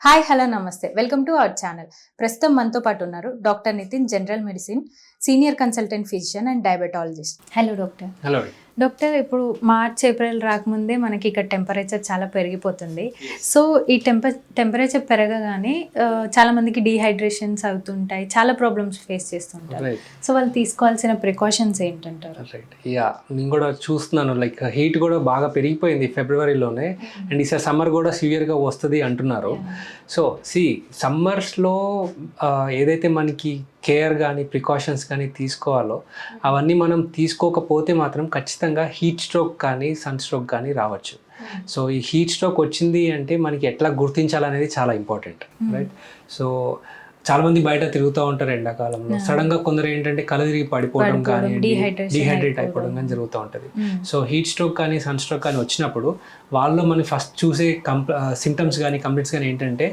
Hi hello నమస్తే welcome to our channel. ప్రస్తుతం మనతో పాటు ఉన్నారు doctor Nitin, general medicine senior consultant physician and diabetologist. Hello doctor. Hello doctor, ఇప్పుడు మార్చ్ ఏప్రిల్ రాకముందే మనకి ఇక్కడ టెంపరేచర్ చాలా పెరిగిపోతుంది. సో ఈ టెంపరేచర్ పెరగగానే చాలా మందికి డీహైడ్రేషన్స్ అవుతుంటాయి, చాలా ప్రాబ్లమ్స్ ఫేస్ చేస్తుంటారు. సో వాళ్ళు తీసుకోవాల్సిన ప్రికాషన్స్ ఏంటంటారు? రైట్, యా, నేను కూడా చూస్తున్నాను. లైక్ హీట్ కూడా బాగా పెరిగిపోయింది ఫిబ్రవరిలోనే, అండ్ ఈసారి సమ్మర్ కూడా సివియర్గా వస్తుంది అంటున్నారు. సో సమ్మర్స్లో ఏదైతే మనకి కేర్ కానీ ప్రికాషన్స్ కానీ తీసుకోవాలో అవన్నీ మనం తీసుకోకపోతే మాత్రం ఖచ్చితంగా హీట్ స్ట్రోక్ కానీ సన్ స్ట్రోక్ కానీ రావచ్చు. సో ఈ హీట్ స్ట్రోక్ వచ్చింది అంటే మనకి ఎట్లా గుర్తించాలనేది చాలా ఇంపార్టెంట్, రైట్? సో చాలామంది బయట తిరుగుతూ ఉంటారు ఎండాకాలంలో, సడన్గా కొందరు ఏంటంటే కళ్ళు తిరిగి పడిపోవడం కానీ డిహైడ్రేట్ అయిపోవడం కానీ జరుగుతూ ఉంటుంది. సో హీట్ స్ట్రోక్ కానీ సన్ స్ట్రోక్ కానీ వచ్చినప్పుడు వాళ్ళు మనం ఫస్ట్ చూసే సిమ్టమ్స్ కానీ కంప్లైంట్స్ కానీ ఏంటంటే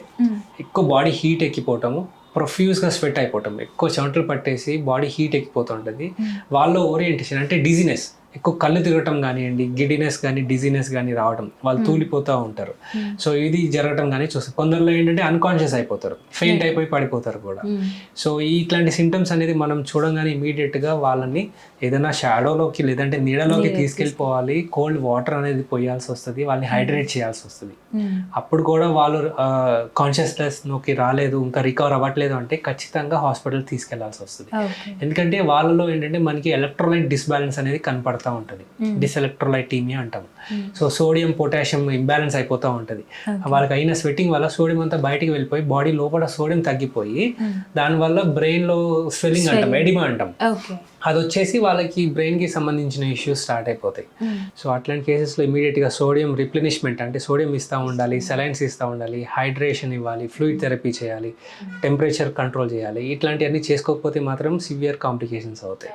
ఎక్కువ బాడీ హీట్ ఎక్కిపోవటము, ప్రొఫ్యూస్గా స్వెట్ అయిపోవటం, ఎక్కువ చెమటలు పట్టేసి బాడీ హీట్ ఎక్కిపోతుంటుంది. వాళ్ళలో ఓరియంటేషన్ అంటే డిజీనెస్, ఎక్కువ కళ్ళు తిరగటం కానివ్వండి, గిడినెస్ కానీ డిజీనెస్ కానీ రావడం, వాళ్ళు తూలిపోతూ ఉంటారు. సో ఇది జరగటం కానీ చూస్తారు. కొందరిలో ఏంటంటే అన్కాన్షియస్ అయిపోతారు, ఫెయింట్ అయిపోయి పడిపోతారు కూడా. సో ఇట్లాంటి సిమ్టమ్స్ అనేది మనం చూడంగానే ఇమీడియట్గా వాళ్ళని ఏదైనా షాడోలోకి లేదంటే నీడలోకి తీసుకెళ్ళిపోవాలి. కోల్డ్ వాటర్ అనేది పోయాల్సి వస్తుంది, వాళ్ళని హైడ్రేట్ చేయాల్సి వస్తుంది. అప్పుడు కూడా వాళ్ళు కాన్షియస్నెస్లోకి రాలేదు, ఇంకా రికవర్ అవ్వట్లేదు అంటే ఖచ్చితంగా హాస్పిటల్ తీసుకెళ్లాల్సి వస్తుంది. ఎందుకంటే వాళ్ళలో ఏంటంటే మనకి ఎలక్ట్రోలైట్ డిస్బ్యాలెన్స్ అనేది కనపడతా ఉంటుంది, డిసెలెక్ట్రోలైటీమియా అంటాము. సో సోడియం పొటాషియం ఇంబ్యాలెన్స్ అయిపోతూ ఉంటుంది. వాళ్ళకి అయిన స్వెట్టింగ్ వల్ల సోడియం అంతా బయటికి వెళ్ళిపోయి బాడీ లోపల సోడియం తగ్గిపోయి దానివల్ల బ్రెయిన్లో స్వెల్లింగ్ అంటాం, ఎడిమా అంటాం, అది వచ్చేసి వాళ్ళకి బ్రెయిన్కి సంబంధించిన ఇష్యూస్ స్టార్ట్ అయిపోతాయి. సో అట్లాంటి కేసెస్లో ఇమీడియట్గా సోడియం రిప్లెనిష్మెంట్ అంటే సోడియం ఇస్తూ ఉండాలి, సెలైన్స్ ఇస్తూ ఉండాలి, హైడ్రేషన్ ఇవ్వాలి, ఫ్లూయిడ్ థెరపీ చేయాలి, టెంపరేచర్ కంట్రోల్ చేయాలి. ఇట్లాంటివన్నీ చేసుకోకపోతే మాత్రం సివియర్ కాంప్లికేషన్స్ అవుతాయి.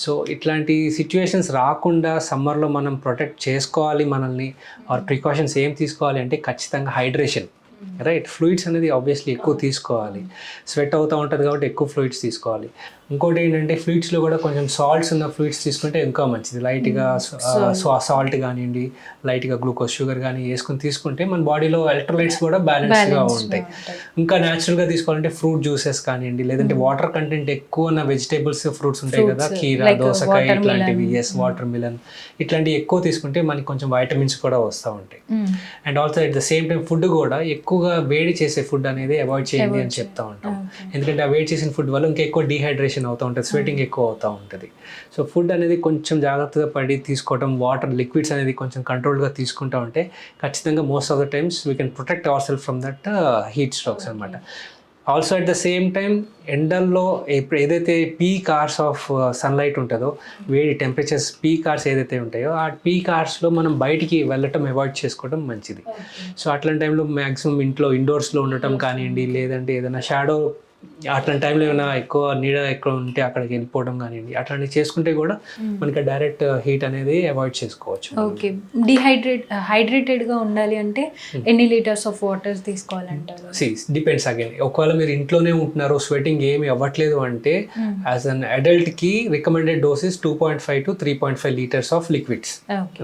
సో ఇట్లాంటి సిచ్యువేషన్స్ రాకుండా సమ్మర్లో మనం ప్రొటెక్ట్ చేసుకోవాలి మనల్ని. ఆర్ ప్రికాషన్స్ ఏం తీసుకోవాలి అంటే ఖచ్చితంగా హైడ్రేషన్, రైట్? ఫ్లూయిడ్స్ అనేది ఆబ్వియస్లీ ఎక్కువ తీసుకోవాలి. స్వెట్ అవుతూ ఉంటుంది కాబట్టి ఎక్కువ ఫ్లూయిడ్స్ తీసుకోవాలి. ఇంకోటి ఏంటంటే ఫ్లూయిడ్స్లో కూడా కొంచెం సాల్ట్స్ ఉన్న ఫ్లూయిడ్స్ తీసుకుంటే ఇంకా మంచిది. లైట్గా సాల్ట్ కానివ్వండి, లైట్గా గ్లూకోజ్, షుగర్ కానీ వేసుకొని తీసుకుంటే మన బాడీలో ఎలక్ట్రోలైట్స్ కూడా బ్యాలెన్స్గా ఉంటాయి. ఇంకా న్యాచురల్గా తీసుకోవాలంటే ఫ్రూట్ జ్యూసెస్ కానివ్వండి, లేదంటే వాటర్ కంటెంట్ ఎక్కువ ఉన్న వెజిటేబుల్స్, ఫ్రూట్స్ ఉంటాయి కదా, కీరా, దోసకాయ ఇట్లాంటివి, వాటర్ మిలన్ ఇట్లాంటివి ఎక్కువ తీసుకుంటే మనకి కొంచెం వైటమిన్స్ కూడా వస్తూ ఉంటాయి. And also at the same time food కూడా ఎక్కువగా వేడి చేసే ఫుడ్ అనేది అవాయిడ్ చేయండి అని చెప్తా ఉంటాం. ఎందుకంటే ఆ వేడి చేసిన ఫుడ్ వల్ల ఇంకా ఎక్కువ డీహైడ్రేషన్ అవుతూ ఉంటుంది, స్వెటింగ్ ఎక్కువ అవుతూ ఉంటుంది. సో ఫుడ్ అనేది కొంచెం జాగ్రత్తగా పడి తీసుకోవడం, వాటర్ లిక్విడ్స్ అనేది కొంచెం కంట్రోల్గా తీసుకుంటూ ఉంటే ఖచ్చితంగా most of the times we can protect our self from that heat strokes అనమాట. Also at the same time ఎండల్లో ఏదైతే పీక్ అవర్స్ ఆఫ్ సన్లైట్ ఉంటుందో, వేడి టెంపరేచర్స్ పీక్ అవర్స్ ఏదైతే ఉంటాయో ఆ పీక్ అవర్స్లో మనం బయటికి వెళ్ళటం అవాయిడ్ చేసుకోవడం మంచిది. సో అట్లాంటి టైంలో మ్యాక్సిమం ఇంట్లో ఇండోర్స్లో ఉండటం కానివ్వండి, లేదంటే ఏదైనా షాడో అట్లాంటి టైంలో ఏమైనా ఎక్కువ నీడ ఎక్కువ ఉంటే అక్కడికి వెళ్ళిపోవడం కానివ్వండి, అట్లాంటివి చేసుకుంటే కూడా మనకి డైరెక్ట్ హీట్ అనేది అవాయిడ్ చేసుకోవచ్చు. ఓకే, హైడ్రేటెడ్గా ఉండాలి అంటే ఎన్ని లీటర్స్ ఆఫ్ వాటర్ తీసుకోవాలంటారు? Depends again. ఒకవేళ మీరు ఇంట్లోనే ఉంటున్నారు, స్వెటింగ్ ఏమి అవ్వట్లేదు అంటే యాజ్ అన్ అడల్ట్కి recommended doses 2.5 to 3.5 litres of liquids,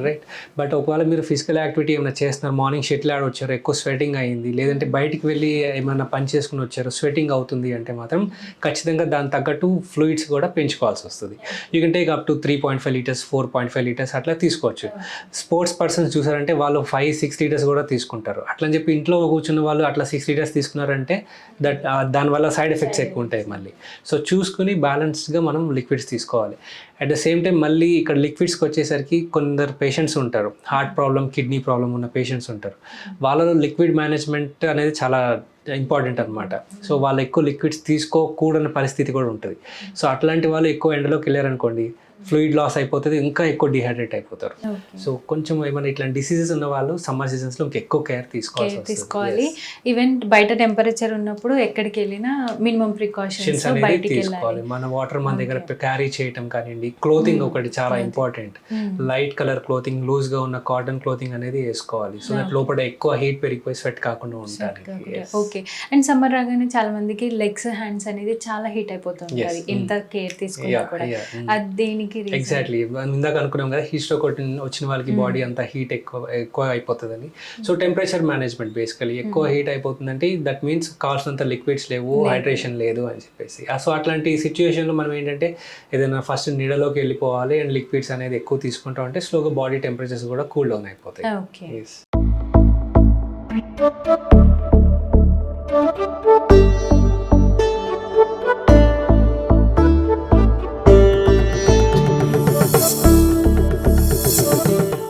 right? But ఒకవేళ మీరు ఫిజికల్ యాక్టివిటీ ఏమైనా చేస్తున్నారు, మార్నింగ్ షటిల్ ఆడి వచ్చారు, ఎక్కువ స్వెటింగ్ అయింది, లేదంటే బయటికి వెళ్ళి ఏమైనా పని చేసుకుని వచ్చారు, స్వెటింగ్ అవుతుంది అంటే మాత్రం ఖచ్చితంగా దాని తగ్గట్టు ఫ్లూయిడ్స్ కూడా పెంచుకోవాల్సి వస్తుంది. You can take up to 3.5 litres, 4.5 litres అట్లా తీసుకోవచ్చు. స్పోర్ట్స్ పర్సన్స్ చూసారంటే వాళ్ళు 5-6 లీటర్స్ కూడా తీసుకుంటారు. అట్లని చెప్పి ఇంట్లో కూర్చున్న వాళ్ళు అట్లా 6 లీటర్స్ తీసుకున్నారంటే దానివల్ల సైడ్ ఎఫెక్ట్స్ ఎక్కువ ఉంటాయి మళ్ళీ. సో చూసుకుని బ్యాలెన్స్డ్గా మనం లిక్విడ్స్ తీసుకోవాలి. అట్ ద సేమ్ టైం మళ్ళీ ఇక్కడ లిక్విడ్స్కి వచ్చేసరికి కొందరు పేషెంట్స్ ఉంటారు, హార్ట్ ప్రాబ్లం, కిడ్నీ ప్రాబ్లం ఉన్న పేషెంట్స్ ఉంటారు. వాళ్ళలో లిక్విడ్ మేనేజ్మెంట్ అనేది చాలా ఇంపార్టెంట్ అనమాట. సో వాళ్ళు ఎక్కువ లిక్విడ్స్ తీసుకోకూడని పరిస్థితి కూడా ఉంటుంది. సో అట్లాంటి వాళ్ళు ఎక్కువ ఎండలోకి వెళ్ళారనుకోండి, ఫ్లూయిడ్ లాస్ అయిపోతుంది, ఇంకా ఎక్కువ డిహైడ్రేట్ అయిపోతారు. సో కొంచెం ఏమైనా ఇట్లాంటి డిసీజెస్ ఉన్న వాళ్ళు సమ్మర్ సీజన్స్లో ఎక్కువ కేర్ తీసుకోవాలి. ఈవెన్ బయట టెంపరేచర్ ఉన్నప్పుడు ఎక్కడికి వెళ్ళినా మినిమం ప్రికాషన్స్ అనేది తీసుకోవాలి. మన వాటర్ మన దగ్గర క్యారీ చేయటం కానివ్వండి, క్లోతింగ్ ఒకటి చాలా important. Light colour clothing, loose గా ఉన్న కాటన్ క్లోతింగ్ అనేది వేసుకోవాలి. సో దట్ లోపల ఎక్కువ హీట్ పెరిగిపోయి స్వెట్ కాకుండా ఉంటారు. ఓకే. అండ్ సమ్మర్ రాగానే చాలా మందికి లెగ్స్, హ్యాండ్స్ అనేది చాలా హీట్ అయిపోతుంటాయి ఎంత కేర్ తీసుకున్నా కూడా. అది దేనికి దేనికి reason? ఎగ్జాక్ట్లీ ఇందాక అనుకున్నాం కదా హీస్టోకోట్ వచ్చిన వాళ్ళకి బాడీ అంతా హీట్ ఎక్కువ అయిపోతుందని. సో టెంపరేచర్ మేనేజ్మెంట్ బేసికలీ ఎక్కువ హీట్ అయిపోతుందంటే దట్ మీన్స్ కావాల్సినంత లిక్విడ్స్ లేవు, హైడ్రేషన్ లేదు అని చెప్పేసి. సో అట్లాంటి సిచ్యువేషన్లో మనం ఏంటంటే ఏదైనా ఫస్ట్ నీడలోకి వెళ్ళిపోవాలి అండ్ లిక్విడ్స్ అనేది ఎక్కువ తీసుకుంటాం అంటే స్లోగా బాడీ టెంపరేచర్స్ కూడా కూల్ డౌన్ అయిపోతాయి. ఓకే. Yes.